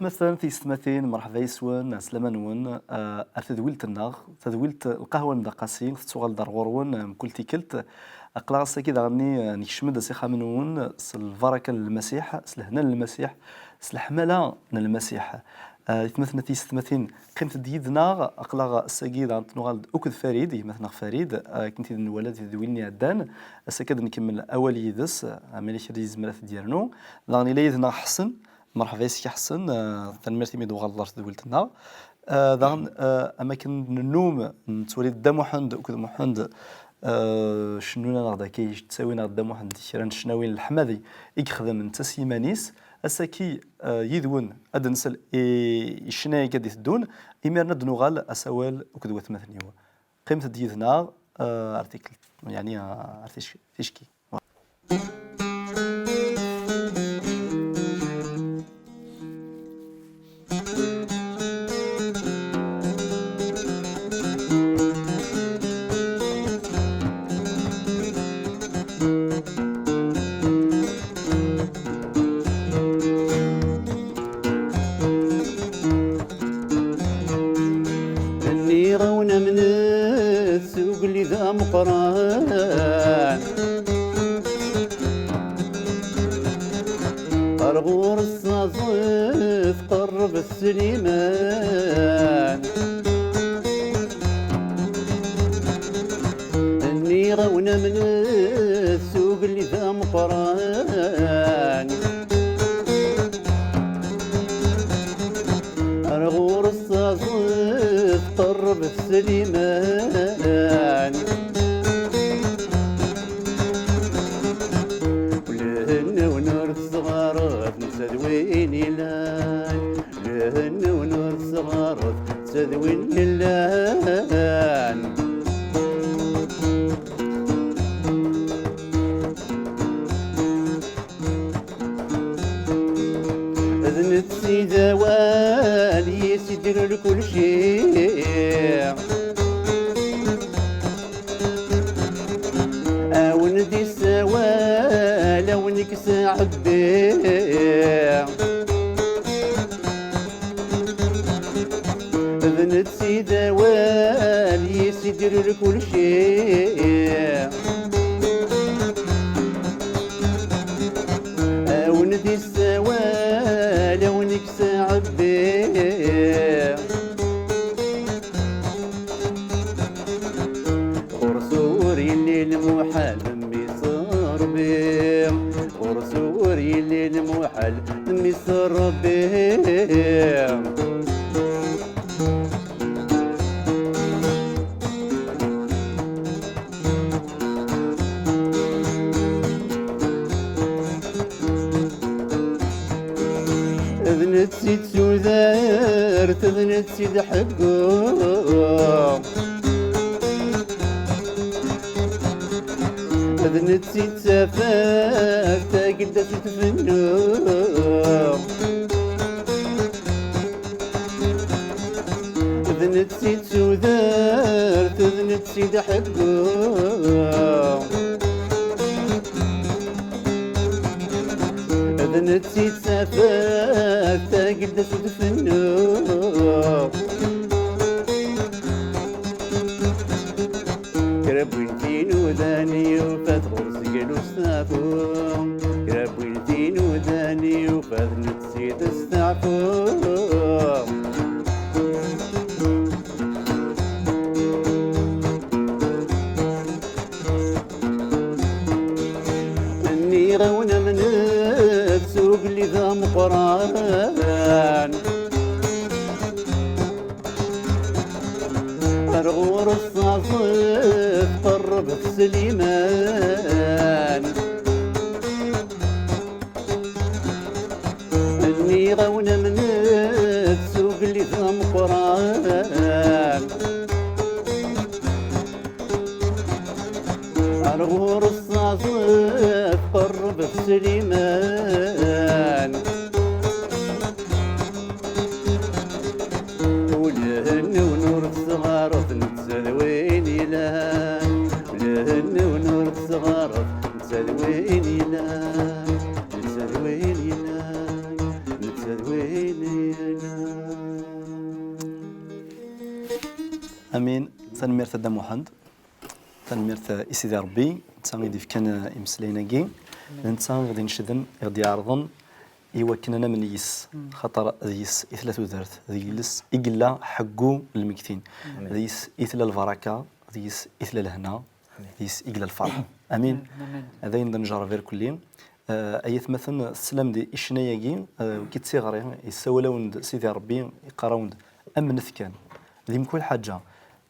مثلا تيستماثين مرحبا يسوان سلامة نون تدويلت الناغ تدويلت القهوة ندقاسين تسوغال دار غورون كل تيكلت أقلا ساكي دغني نكشمد سيخا منون البركة للمسيح سلهنا للمسيح سلحملة للمسيح يتمثل تيستماثين قيمة ديدنا أقلا ساكي نغال أكد فريد مثلا فريد كنت الولاد تدويلني عدان ساكاد نكمل أولي يدس عملي شريز ملاث ديالنو دغني ليدنا حسن مرحبا يسكي حسن تنمرتي ميدو غالر تدولتنا دغن اماكن النوم نتولي دا محمد وكذا محمد شنو نغدا تساوي نغدا محمد كيران شناوين الحمادي يخدم من تسيمانيس اساكي يدون ادنسل شناي قد يدون ايمرنا دنوغال اسوال وكذا وثمثنيو قيمه ديدنا ارتيكل يعني ارتيشكي مقران أرغور الصاصف قرب السليمان أني غونا من السوق اللي ذا مقران أرغور الصاصف قرب السليمان تدوين اللان لهن ونور صغارت تدوين اللان أذن السيدة والي يسدر لكل شيء أون دي السوال أونك ساعد بيع بنت سيدة والي يسدر لكل شيء أون دي السوال أونك ساعد بيع ورسوري الليل محال ميصار بيه ورسوري الليل محال ميصار بيه ذنت سيد سودار تذنت سيد حقه ذنت سيد سفاف تاقل دست فنو ذنت سيد سودار تذنت سيد حقه ذنت سيد سفاف تاقل دست فنو كرب وينتين وداني وفات غرس قالوا استعفو كرب وينتين وداني وفات نتسيد استعفو اني غونا من السوق اللي ذا مقران أرغور الصاصف قرب السليمان أني غونا من السوق اللي ذا مقران أرغور الصاصف قرب السليمان ولهن ونور الصغار نتسلوين إلان ولهن ونور الصغار نتسلوين إلان نتسلوين إلان نتسلوين إلان امين تنميرت دا محمد تنميرت اسيدي ربي تنغيدي في كان امسلينا كي انت غادي نشدن غادي يعرضن ايوا كنا من يس خطر يس ثلاث ودرت يجلس يقلا حقو المكتين يس اثل البركه يس اثل الهنا يس يقلا الفرح امين هذا ينجر غير كلين ايث مثلا السلام دي اشناياكي كي تصيغري يسولون سيدي ربي يقراون امن كان ذي كل حاجه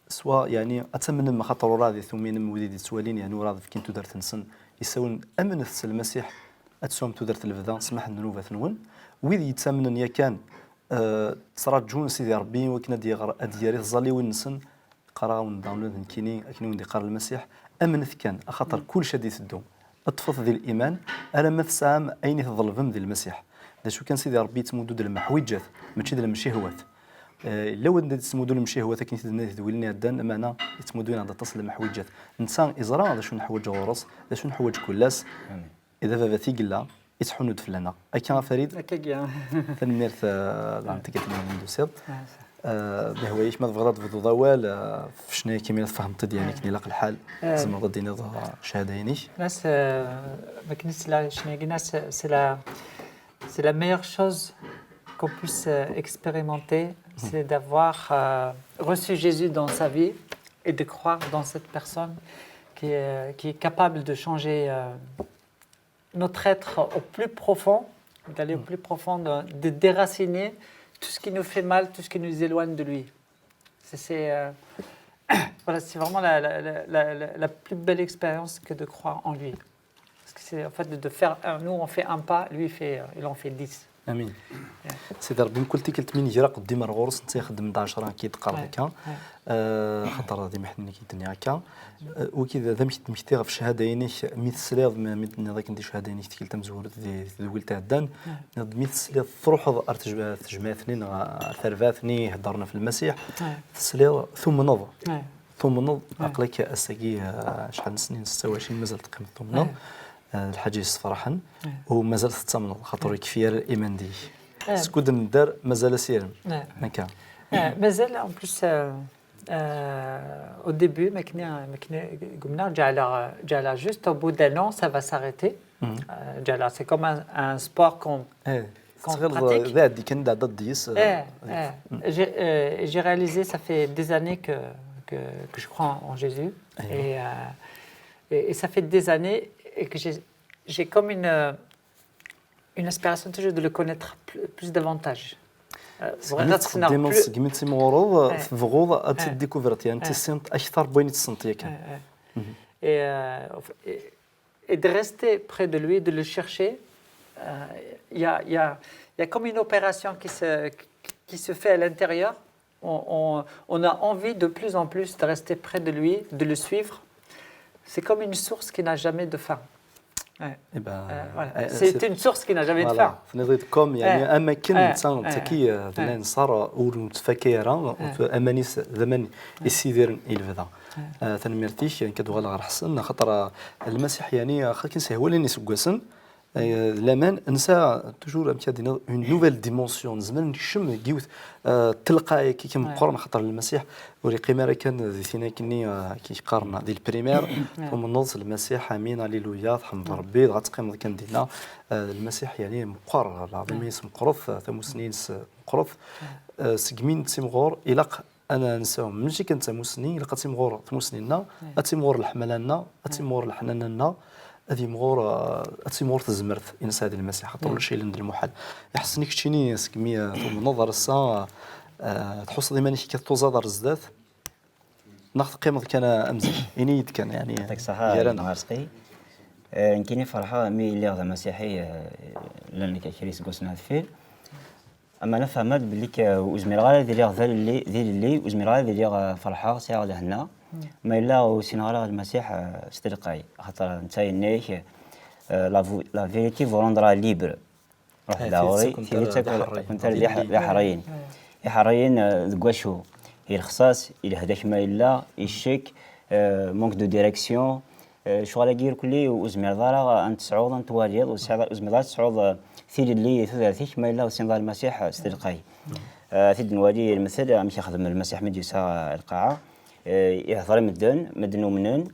سواء يعني اتمنى ما خاطر راضي ثم وديدي سوالين يعني راضي في كنتو درت نسن يسولون امن المسيح اتسوم تو درت البدا سمح النوبه نون ويدي يتسمن يا كان تصرات جون سيدي ربي وكنا دياري الظلي ونسن قراون داونلود كيني اكنون دي قرا المسيح امن كان اخاطر كل شيء يسدو اطفط ذي الايمان الا ما تسام اين تظلفم ذي المسيح دا شو كان سيدي ربي تمودود المحوجات ماشي ذي المشيهوات لو ندير تسمودون المشيهوات كنت تدويلني الدان معنا تسمودون عند تصل المحوجات انسان ازرا هذا شو نحوج غرس هذا شو نحوج كلاس اذا فاتي قلا يتحنود فلنا اكا فريد اكا تنميرت لانتك من دوسيط بهوايش ما تبغى تفضل ضوال شنو كيما فهمت ديالك كني لاق الحال زعما غادي شهاديني ناس ما كنيش لا شنو ناس c'est la meilleure chose qu'on puisse expérimenter c'est d'avoir reçu Jésus dans sa vie et de croire dans cette personne qui est capable de changer notre être au plus profond, d'aller au plus profond, de déraciner tout ce qui nous fait mal, tout ce qui nous éloigne de lui. Voilà, c'est vraiment la plus belle expérience que de croire en lui. Parce que c'est en fait de faire, nous on fait un pas, lui il en fait 10. امين سيدي ربي قلتي كلت من يجرى قدام الغرس انت خدم 10 كي تقرب هكا خاطر غادي محني كي الدنيا هكا وكذا ذا مشتي في شهادينك ميت سليض من ذاك ندي شهادينك كلت مزور ذويل تاع الدان ميت سليض تروح تجمعتني ثرفاتني هضرنا في المسيح سليض ثم نض عقلك اسكي شحال سنين 26 مازال تقيم ثم نض الحاجه فرحا ومازال تتمنى خاطر كفايه الايمان دي سكود ندار مازال سير هكا مازال ان بلوس au début mais قمنا جالا juste au bout d'un an ça va s'arrêter جالا c'est comme un sport qu'on pratique ذا دي كان ضد ديس j'ai réalisé ça fait des années que je crois en Jésus et ça fait des années et que j'ai comme une aspiration toujours de le connaître plus davantage. ديما سقمتي مغروض في فغوض تديكوفرت يعني تسنت اكثر بين تسنتيك et de rester près de lui, de le chercher. Il y a comme une opération qui se fait à l'intérieur. On a envie de plus en plus de rester près de lui, de le suivre. C'est comme une source qui n'a jamais de fin. Voilà. C'est une source qui n'a jamais de fin. فنضيدكم يعني اماكن تكي ذلان صار وتفكيرا امانيس زمان يسيدير الفدا تنمرتيش يعني كدوغال غير حسن خاطر المسيح يعني خاطر هو اللي نسقسن لامان انسى توجور امتيادنا اون نوفيل ديمونسيون زمان نشم كيوت تلقاي كي مقارنه خاطر المسيح وريقيمه كان ذينا كني كيقارن ديال البريمير ثم نوص المسيح امين هللويا حمد ربي غتقيم كان دينا المسيح يعني مقر العظيم اسم قرث ثموسنين قرث سكمين تيمغور الى انا نساهم ماشي كنت مسنين الى تيمغور ثموسنينا تيمغور الحملنا تيمغور الحناننا هذه مغور تزمرت إنسان هذه المسيح خاطر كل شيء اللي ندير المحال يحسنك تشيني سكمية ثم نظر السا تحس ديما كي كتوزادر الزدات ناخذ قيمة كان أمزج ينيد كان يعني يعطيك الصحة نهار سقي يمكنني فرحة مي اللي غدا مسيحي لأنك كريس قوسنا فيه أما أنا فهمت بلي وزميرغال ديالي غدا اللي وزميرغال ديالي فرحة ساعة لهنا ما إلا وسينغالا المسيح استلقاي خاطر نتايا نيك لا فيريتي فوروندرا ليبر روح داوري كنت حريين حريين دكواشو هي الخصاص الى هذاك ما إلا الشيك مونك دو ديريكسيون شغل كير كلي وزمير دارا انت صعود انت واليض وزمير صعود ثير اللي ثلاثيك ما إلا وسينغالا المسيح استلقاي ثيد نوالي المثل مش يخدم المسيح مديسا القاعه يهضر مدن ومنن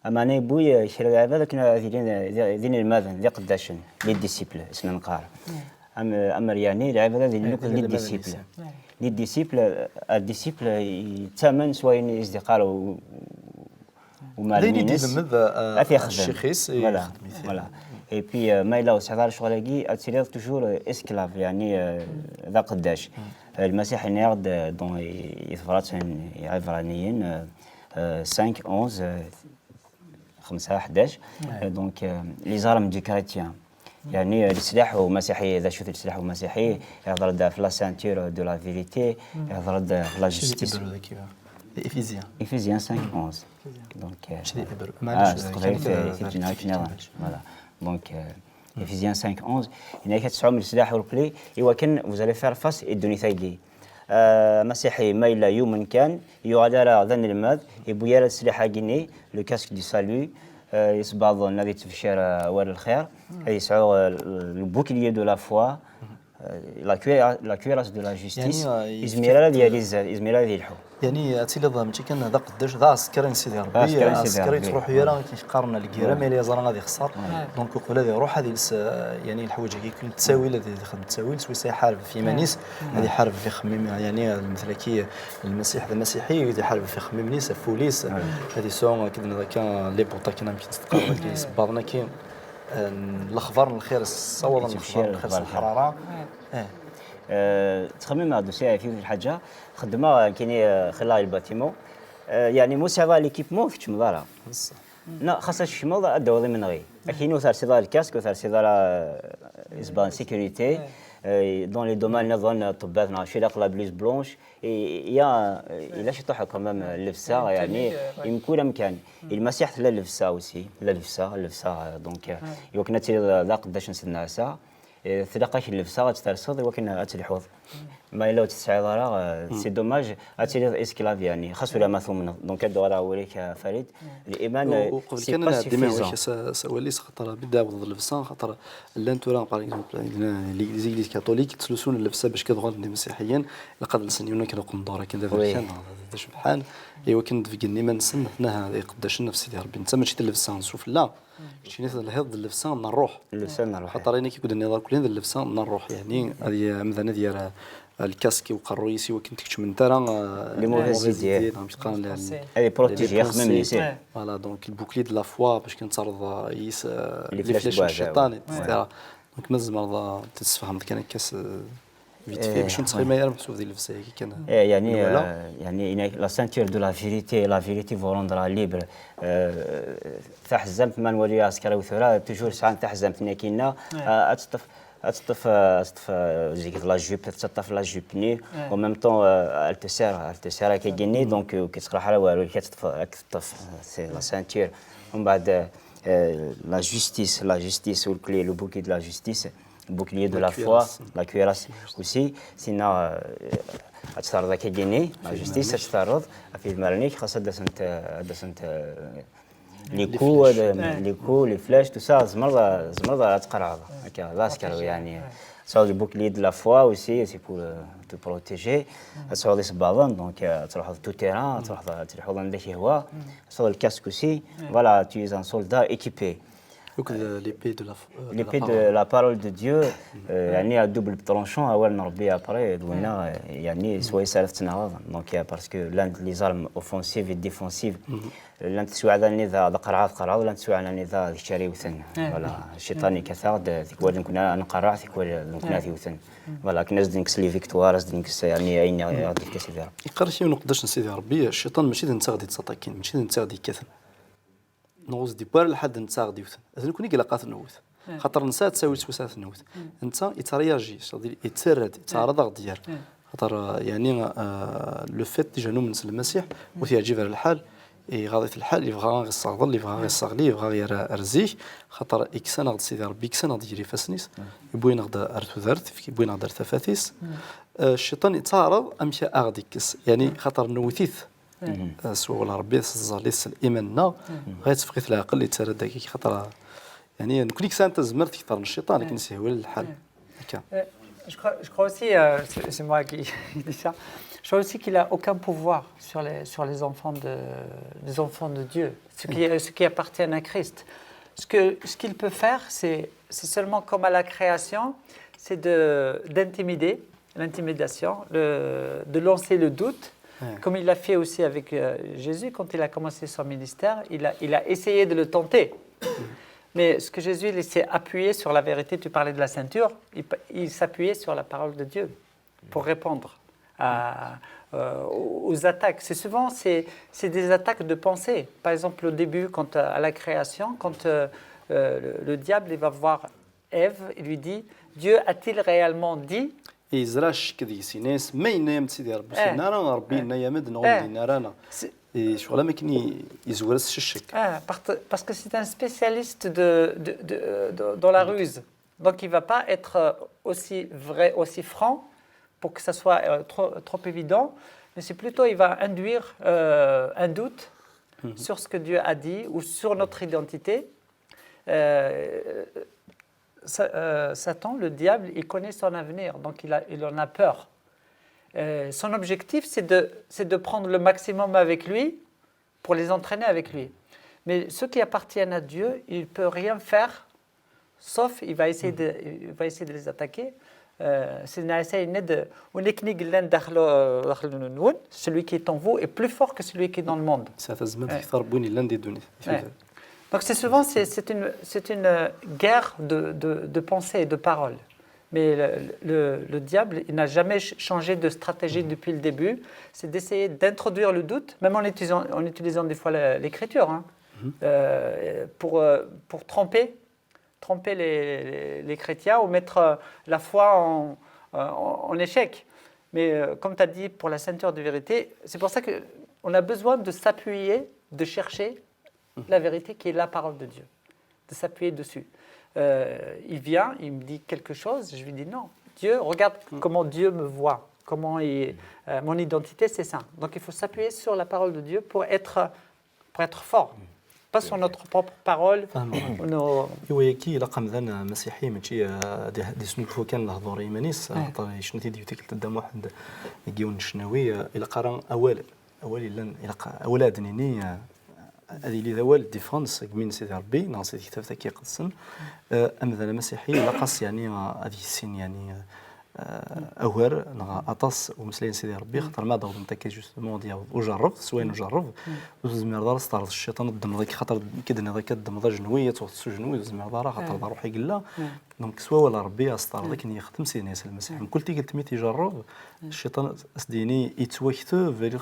اما انا بوي شرا لعبه لكن ذين الماذن ذي قداشن لي ديسيبل اسمها نقار اما يعني لعبه ذي لي ديسيبل لي ديسيبل الديسيبل يتامن سواين يصدقاء ومعلمين الشيخيس فوالا اي بي ما الا وسعدار شغلاكي اتيرير توجور اسكلاف يعني ذا قداش المسيح نيرد دون يثبرات عبرانيين 5 11 5 11 دونك لي زارم دي كريتيان يعني السلاح المسيحي اذا شفت السلاح المسيحي يهضر في لا سانتور دو لا فيريتي يهضر لا جوستيس Éphésiens 5, 11. Donc, voilà. Donc, Éphésiens 5, 11. Il y a 4 من السلاح والقلي ولكن vous allez faire face et donner ثقي. مسيحي ما إلا يوم كان يغادر ذن الماذ يبويا السلاح جيني لو كاسك دي سالو يصبغ الذي تفشر وار الخير يسعو البوكليي دو لا فوا la cuirasse de la justice إزميرا ديال إزميرا ديال الحب يعني اتيلا ضا ماشي كان ذا قداش ذا عسكري سيدي ربي عسكري تروح يرا كيقارن الكيرا مي لي زرا غادي يخسر دونك وقبل هذه يروح هذه يعني الحوايج كي يكون تساويل هذه يخدم تساويل سويسا يحارب في مانيس هذه يحارب في خميم يعني مثلا كي المسيح المسيحي يحارب في خميم نيس فوليس هذه سون كذا كان لي بوطا كنا يمكن تتقرب كي صباغنا كي الاخبار الخير الصور الخير الحراره تخمم هذا الشيء في الحاجه خدمه كاين خلال الباتيمون يعني مساعده ليكيبمون في تمضاره لا خاصه الشمال الدوله من غير كاين وثار سيدار الكاسك وثار سيدار اسبان سيكوريتي دون لي دومين نظن طباتنا شي لا بليز بلونش يا الا شي طاح كمان اللبسه يعني يمكن امكان المسيح لا لبسه وسي لا لبسه دونك يمكن لا قداش نسدنا ساعه تلقاش اللبسه غترصد ولكن غتلحوظ ما الا تسعى راه سي دوماج اتيلي اسكلاف يعني خاصو لا مثوم دونك هاد راه وليك فريد الايمان سي با سيفيزون سوالي خاطر بدا ضد اللبسه خاطر لانتورا باغ اكزومبل لي زيغليز كاثوليك تسلسون اللبسه باش كيضغط المسيحيين لقد لسنيونا كنقوم دورا كذا كان سبحان ايوا كنت في قني ما نسن حنا هذه قداش النفس ديال ربي انت ماشي اللبسه نشوف لا شي ناس الهض اللبسه من الروح خاطر انا كيكون النظام كلين اللبسه من الروح يعني هذه مثلا ديال الكاسكي وقرويسي وكنت كتش من ترى لي موفيز ديال هذه بروتيجي يخدم النساء فوالا دونك البوكلي دو لا فوا باش كنتعرض يس لي فلاش الشيطان اكسترا دونك مازال مرضى تتفهم كان كاس فيت في باش نتخيل ما يعرف سوف ديال الفسا كي كان يعني لا سانتور دو لا فيريتي فو روندرا ليبر تحزمت ما نولي عسكري وثورة توجور ساعه تحزمت كاينه أتطف زيك لا جوب تطف لا جوب ني و ميم طون التسير كيجيني دونك كتقرا حاله والو كتطف سي لا سانتور ومن بعد لا جوستيس والكلي لو بوكي دو لا جوستيس البوكليي دو لا فوا لا كويراس اوسي سينا أتستعرض كيجيني لا جوستيس تستعرض في المرنيك خاصة دسنت لي كو لي فلاش تو سا زمرض تقرا هكا لاسكارو يعني صار لي بوكلي دو لا فوا اوسي سي بور تو بروتيجي صار لي سباضون دونك تروح تو تيران تروح عندك هوا صار الكاسك اوسي فوالا تو از ان سولدا ايكيبي l'épée de la parole de Dieu يعني à double tranchant أول نربي après دونا يعني سواء سالفتنا donc parce que l'un les armes offensives et défensives l'un تسوى على نذا قرعة ولا تسوى على نذا الشري وثن ولا الشيطان كثار ذيك كنا نقرع ذيك كنا في وثن ولا كنا زدنكس لي فيكتوار زدنكس يعني أين غادي كسيدار يقرر شي ونقدرش نسيدي ربي الشيطان ماشي انت غادي تسطاكين ماشي انت غادي كثن نوز دي بار لحد انت غادي يوث اذا كوني قلقات نوث خاطر نساء تساوي سوسات نوث انت يترياجي يتسرد يتعرض غدير خاطر يعني لو فيت ديجا نو من المسيح وتيعجب على الحال غادي في الحال يبغى غير الصغر اللي يبغى غير الصغلي يبغى غير ارزيه خاطر اكسان غد سيدي ربي اكسان غادي يجري فاسنيس يبوين غدا ارثو ذرت يبوين غدا تفاتيس الشيطان يتعرض امشي غادي يكس يعني خاطر نوثيث سوا ربي الزاليس الايماننا غيتفقيت العقل اللي ترى داك خاطر يعني كل انت زمرت كثر من الشيطان لكن سهول الحال هكا Je crois aussi, c'est moi qui dis ça, Je vois aussi qu'il n'a aucun pouvoir sur les enfants de Dieu, ceux qui appartiennent à Christ. Ce qu'il peut faire, c'est seulement comme à la création, c'est d'intimider, l'intimidation, de lancer le doute, comme il l'a fait aussi avec Jésus quand il a commencé son ministère. Il a essayé de le tenter. Mais ce que Jésus laissait appuyer sur la vérité, tu parlais de la ceinture, il s'appuyait sur la parole de Dieu pour répondre aux attaques. Souvent des attaques de pensée. Par exemple, au début, à la création, quand le diable il va voir Ève, il lui dit « Dieu a-t-il réellement dit ?» يزرع الشك ديك سيناس ما ينام سيدي ربي سيدنا راه ربي لنا يا مد نغول دينا رانا شغل ما كاين يزورس الشك. Parce que c'est un spécialiste dans la ruse. Donc il ne va pas être aussi vrai, aussi franc pour que ça soit trop évident, mais c'est plutôt il va induire un doute sur ce que Dieu a dit ou sur notre identité. Satan, le diable, il connaît son avenir, donc il en a peur. Son objectif, c'est de prendre le maximum avec lui pour les entraîner avec lui. Mais ceux qui appartiennent à Dieu, il ne peut rien faire, sauf il va essayer de les attaquer. Celui qui est en vous est plus fort que celui qui est dans le monde. Donc c'est une guerre de pensée et de parole. Mais le diable, il n'a jamais changé de stratégie depuis le début. C'est d'essayer d'introduire le doute, même en utilisant des fois l'écriture, pour tromper les chrétiens ou mettre la foi en échec. Mais comme tu as dit, pour la ceinture de vérité, c'est pour ça qu'on a besoin de s'appuyer, de chercher la vérité qui est la parole de Dieu, de s'appuyer dessus. Il vient, il me dit quelque chose, je lui dis non. Dieu, regarde comment Dieu me voit, mon identité, c'est ça. Donc il faut s'appuyer sur la parole de Dieu pour être fort. Pas sur notre propre parole. يويكي رقم ذا مسيحي ماشي دي سنو فو كان نهضر يمانيس شنو تيدي تيك قدام واحد يجيون الشناوي الى قرا اولاد نيني هذه اللي ذا والد ديفرنس من سيدي ربي ناس سيدي كتاب ذاك يقدسن مثلا مسيحي لقص يعني هذه السن يعني اوهر نغا اطاس ومسلين سيدي ربي خاطر ما داود نتا كي جوستومون ديال وجرب سوين وجرب وزمير دار ستارت الشيطان الدم خاطر كدنا ذاك الدم جنويه توصل جنوي وزمير دار خاطر روحي قلا دونك سوا ولا ربي استار ذاك يخدم سيدنا ياسر المسيح من كل تيقلت مي تيجرب الشيطان اسديني يتوكتو فيري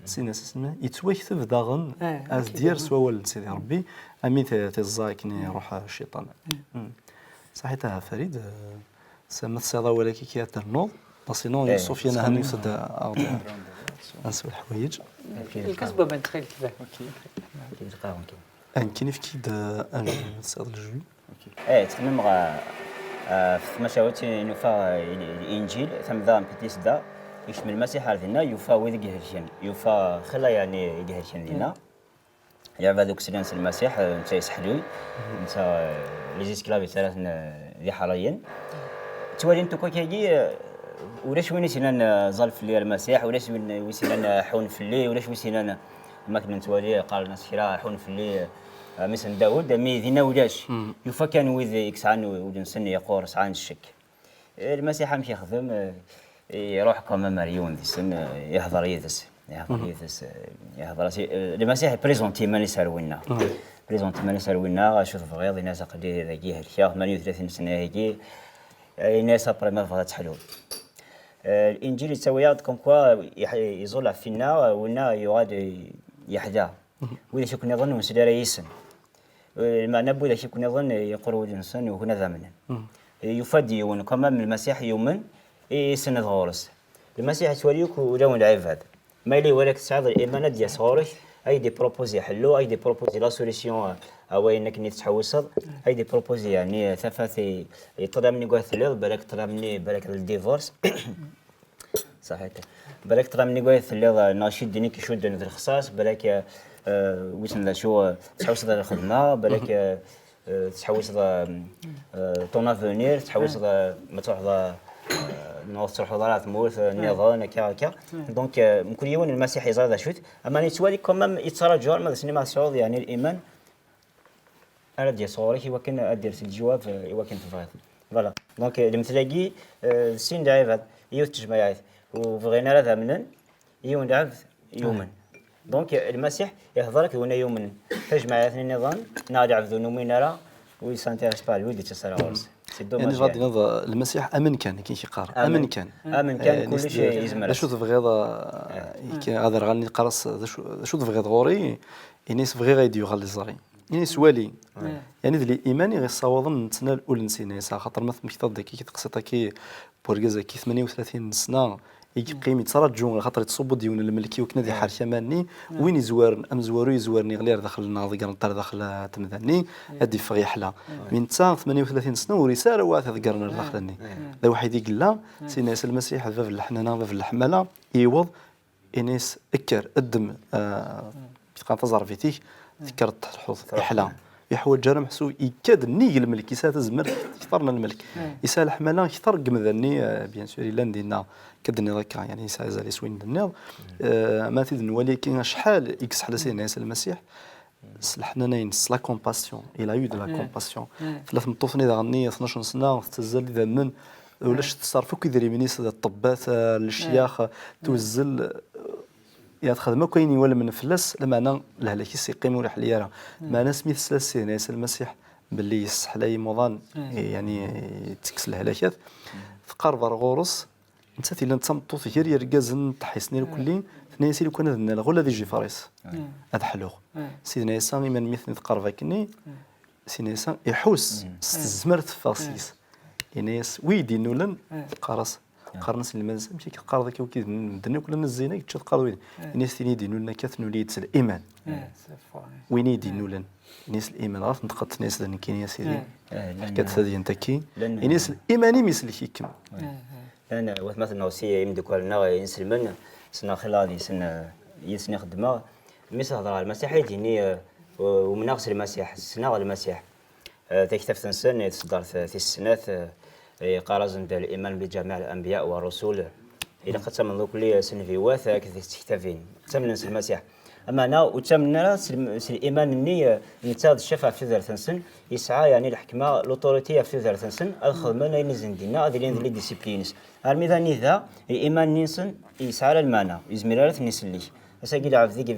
سيدنا اسمه يتوكتو داغن از دير سوا ولا سيدي ربي امين تزاكني روح الشيطان صحيتها فريد سمت صيدا ولكن كي ترنوض سينون سفيان هاني سد انسو الحوايج الكسبه بنت خيل كذا ان كاين في كيد ان صيد الجوي تكلم في مشاوتي نفا الانجيل ثم ذا بيتيس دا يشمل المسيح عرفنا يوفا ويد جهرشين يوفا خلا يعني جهرشين لينا يا هذوك سلانس المسيح انت يسحلوي انت لي زيسكلاف ثلاث ذي حاليا توالي انتو كيجي ولاش وين يسينا زال في المسيح ولاش وين يسينا حون في اللي ولاش وين ما كنا نتوالي قال الناس شرا حون في اللي مثلا داود مي ذينا ولاش يوفا كان ويذ يكسعن ودنسن يقور سعان الشك المسيح مشي يخدم يروح كما مريون ذي السن يهضر يدس المسيح بريزونتي ماني ساروينا بريزونتي ماني ساروينا شوف غيظ الناس قدي ذاكيه الشيخ 38 سنه هيجي الناس ابري ما فضلت حلول الانجيل يسوي كم كوا يزول فينا ونا يغاد يحدا وإذا شكون يظن مسدار يسن المعنى بوذا شكون يظن يقروا الإنسان وكنا ذمنا يفدي كما من المسيح يوما سنة غورس المسيح توريك ولون العيب هذا ما يلي ولك تساعد الإيمان ديال صغورش أي دي بروبوزي حلو أي دي بروبوزي لا سوليسيون أو إنك نتحوصل أي دي بروبوزي يعني ثفاثي يطلع مني قوة ثلاث بالك طلع مني بالك الديفورس صحيح بالك طلع مني قوة ثلاث ناشيد ديني كيشود ذي الخصاص بالك ويسن شو تحوص ذا الخدمة بالك تحوص ذا طون افونير تحوص ذا ما تروح ذا نوصل حضارات موت النظام هكا دونك ممكن يوم المسيح يزاد شوت اما نتوالي كمان يتراجع ما سينما سعود يعني الايمان انا ديال صوري يمكن ادير في الجواب يمكن في الفايض فوالا دونك المثلاقي السين دايف يوت تجمعات وبغينا هذا منن يوم دايف يومن دونك المسيح يهضر لك هنا يومن تجمعات النظام نادي عبد نومين راه ويسانتيرس با الولد تصرا يعني غادي نظر المسيح امن كان كي يقار امن كان كل شيء يزمر شو تبغيض هذا غادي قرص شو تبغيض غوري انيس بغي غيديو غالي زاري انيس والي يعني ذي الايمان غير صوضن نتنا الاول نسينا خاطر مثلا كي ديك كي تقسيطا كي بورغازا كي 38 سنه يقيم يتراجعون خاطر يتصوبوا ديون الملكي وكنا دي حرشه ماني وين يزوارن ام زوارو يزوارني غير داخل الناضي قرنطار داخل تمذني هادي فغي حلا من تا 38 سنه ورساله واث ذكرنا داخلني ذا واحد يقول لا سيدنا عيسى المسيح باب الحنانه باب الحمله يوض انيس اكر الدم بقى تزار فيتيك ذكرت الحوض احلا يحول جرم حسو يكاد ني الملك يسال تزمر اختارنا الملك يسال حمله اكثر قمذني بيان سور الا ندينا كدني ذاك يعني يسال زالي سوين النيض ما تدن ولكن شحال اكس حدا سيدنا عيسى المسيح صلحنا نين لا كومباسيون الى يو دو لا كومباسيون ثلاث مطوفني غني 12 سنه تزل اذا من ولاش تصرفوا كيدير منيس الطبات الشياخ توزل يا تخدموا كاين ولا من فلس لما الهلاكي سيقيموا الحلياره ما ناس مثل سيدنا عيسى المسيح باللي يصح لا يمضان يعني تكس الهلاكات تقارب غورس انت تيلا تمطو غير يركازن تحسني الكلي ثنيسي لو كان ذنا غولا دي جي فارس هذا حلو سيدنا عيسى من مثل تقارب كني سيدنا عيسى يحوس استزمرت فاسيس يناس ويدي نولن قارص قارنس المنزل مشي كيقارض كي وكي ندني كلنا الزينه كتقارض وين الناس تيني دينولنا كثنوليت الايمان وين يدينولن الناس الايمان عرفت نتقط ناس لان كاين يا سيدي حكات هذه انت كي الناس الايماني مثل كيكم انا مثلا وسي يمدك لنا ينسلمن سنا خلالي سنا يسني خدمه مثل هضره المسيح يديني ومناقص المسيح سنا المسيح تكتب تنسن يتصدر في السنات قرازن ديال الايمان بجميع الانبياء والرسل الى قد تمن كل سن في واثق في استكتافين تمن المسيح اما انا وتمنى الايمان اني نتاض الشفاعه في ذات سن يسعى يعني الحكمه لوتوريتي في ذات سن الخدمه اللي زندينا هذه لي ديسيبلينز الميزان اذا الايمان نيسن يسعى للمعنى يزميرات نسلي اساقي عرف ذيك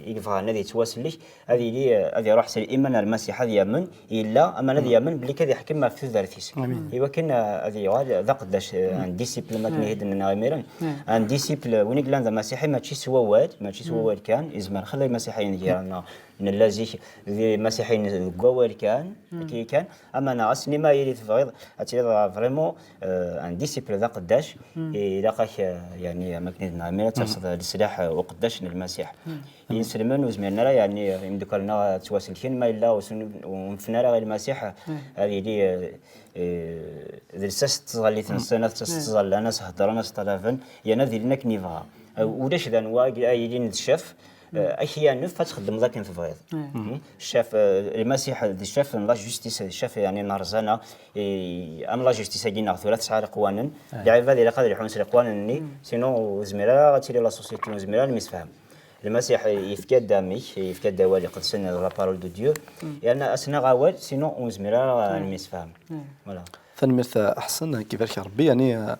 يقفها نادي تواصل لك هذه راح سي الايمان المسيح هذه يمن الا اما الذي يمن بلي كذا يحكم ما في ذاتيس ايوا كان هذه ذا قداش ان ديسيبل ما كنهد لنا غيران ان ديسيبل وين قلنا المسيحي ماشي سوا واد كان ازمان خلي المسيحيين ديالنا من الذي المسيحيين قوال كان كي كان اما انا اصلي ما يريد فريض فريمون ان ديسيبل ذا قداش لقاك يعني ما كنهد لنا تصد السلاح وقداش المسيح ينسلمن وزميرنا يعني يمدك لنا تواصل كين ما الا ونفنا غير المسيح هذه لي درسست تظل سنه تظل انا هضر ناس طلافن يعني هذه لنا كنيفا ولاش ذا نواقي ايدين الشاف احيانا فتخدم ذاك في الفريض الشاف المسيح الشاف لا جوستيس الشاف يعني نارزانا ام لا جوستيس كاين ثلاث شهور قوانا العباد الى قادر يحون سري قوانا سينو زميلا غاتيري لا سوسيتي زميلا المسفهم المسيح يفكاد دامي يفكاد دوالي قد سن لا بارول دو ديو لان اسنا غاول سينو اون زميلا المسفهم فوالا فنمث احسن كيفاش ربي يعني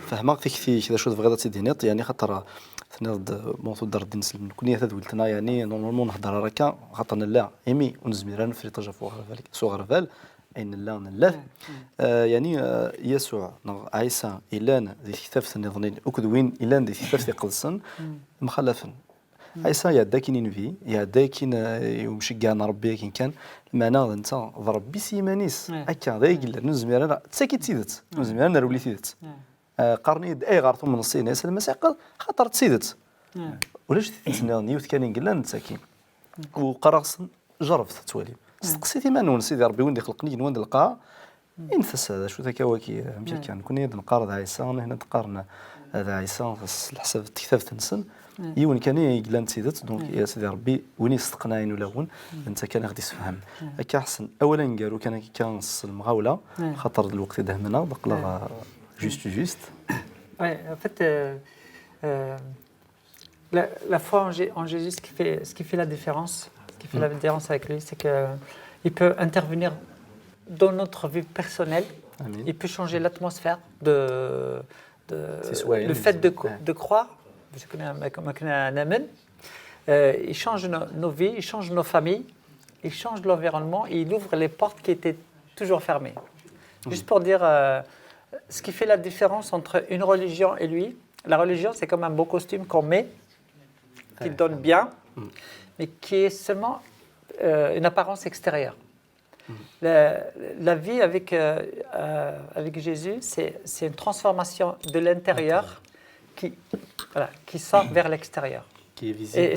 فهمك تكفي كذا شو تبغي تدينيط يعني خاطر تناض موضوع دار الدين سلم كونيه تدولتنا يعني نورمالمون نهضر راكا خاطرنا لا ايمي ونزميران في طاجه فوق ذلك صغر فال اين لا نلا يعني يسوع عيسى إلان ذي كتاب النظنين أكدوين إلان ذي كتاب قلصن مخلفن عيسى يا داكين في يا داكين ومشجعنا ربي كان المعنى انت ضرب بسيمانيس هكا ذا يقول نزميران تساكي تسيدت نزميران رولي تسيدت قرني اي غارتو من الصين ياسر المسيح خاطر تسيدت ولاش تنسناني وتكاني قلنا نتساكي وقرص جربت توالي استقسيتي ما نون سيدي ربي وين خلقني وين نلقاها انفس هذا شو ذاك واكي مشى كان كون نقارض عيسى هنا تقارن هذا عيسى الحساب الكتاب تنسن يون كان يقلان تسيدت دونك يا سيدي ربي وين استقناين ولا ون انت كان غادي تفهم هكا احسن اولا قالوا كان كنص المغاوله خاطر الوقت دهمنا بقلا جوست Ouais, en fait, la foi en Jésus, ce qui fait la différence, ce qui fait la différence avec lui, c'est qu'il peut intervenir dans notre vie personnelle. Amen. Il peut changer l'atmosphère C'est soit le fait ouais. de croire. Il change nos vies, il change nos familles, il change l'environnement et il ouvre les portes qui étaient toujours fermées. Juste pour dire ce qui fait la différence entre une religion et lui. La religion, c'est comme un beau costume qu'on met, qui donne bien, mais qui est seulement une apparence extérieure. La vie avec Jésus, c'est une transformation de l'intérieur qui sort vers l'extérieur. Qui est visible. Et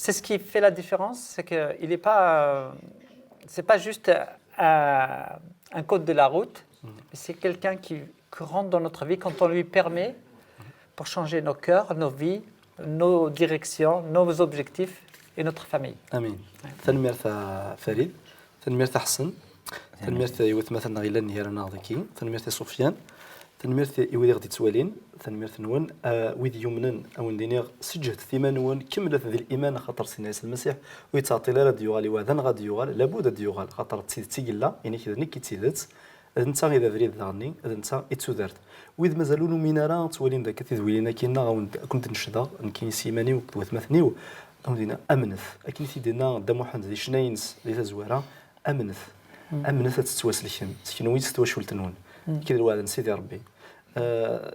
c'est ce qui fait la différence, c'est qu'il n'est pas, c'est pas juste un code de la route, mais c'est quelqu'un qui rentre dans notre vie quand on lui permet pour changer nos cœurs, nos vies, nos directions, nos objectifs et notre famille. امين تنميرت فريد تنميرت حسن تنميرت يوث مثلا غير النهار ناضكي تنميرت سفيان تنميرت يودي غدي توالين تنميرت نون ويد يمنن او ندينيغ سجهت ثيما نون كملت ذي الايمان خاطر سيدنا عيسى المسيح ويتعطي لا ديوغال وذن غادي يوغال لابد ديوغال خاطر تسيد تيلا يعني كذا نكي تيدت انت اذا فريد ضغني انت اتسودرت وإذ مازالوا منارا توالين ذاك تدويلنا كينا كنت نشدا نكي سيماني وكوث مثني ودينا امنث اكن تيدنا دا محمد ذي شناينس ذي تزواره امنث تتواسلكن سكنوي تستواشولتنون كي الوعد سيدي ربي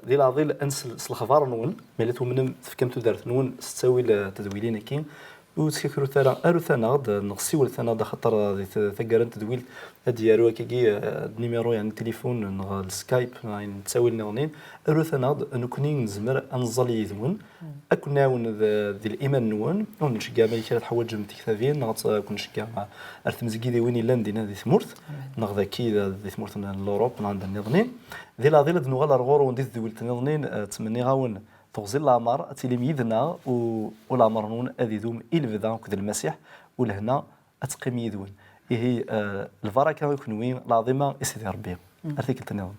ذي العضيل انس الخبار نون مالتو من فكمتو دارت نون ستاوي تدويلين كين وتفكروا ثرا ارو ثنا غد نغسي ولا ثنا خاطر ثقرن تدويل ديالو كي النيميرو يعني التليفون نغ السكايب نتساوي لنا ارو ثنا غد نكوني نزمر انزل يذون اكون ناون ذي الايمان نون ونشكا بالك الحوايج متكتابين نغ كنشكا ارث مزكي وين الا ندينا ذي ثمورث نغ ذاكي ذي ثمورث لوروب عند النظنين ذي لا ذي نغال رغور وندي ذويل النظنين تمني غاون تغزي العمر تلميذنا والعمر نون اذيذوم الفدا كذا المسيح ولهنا اتقيم يذون هي البركه ويكون وين العظيمه سيدي ربي ارتيك التنظيم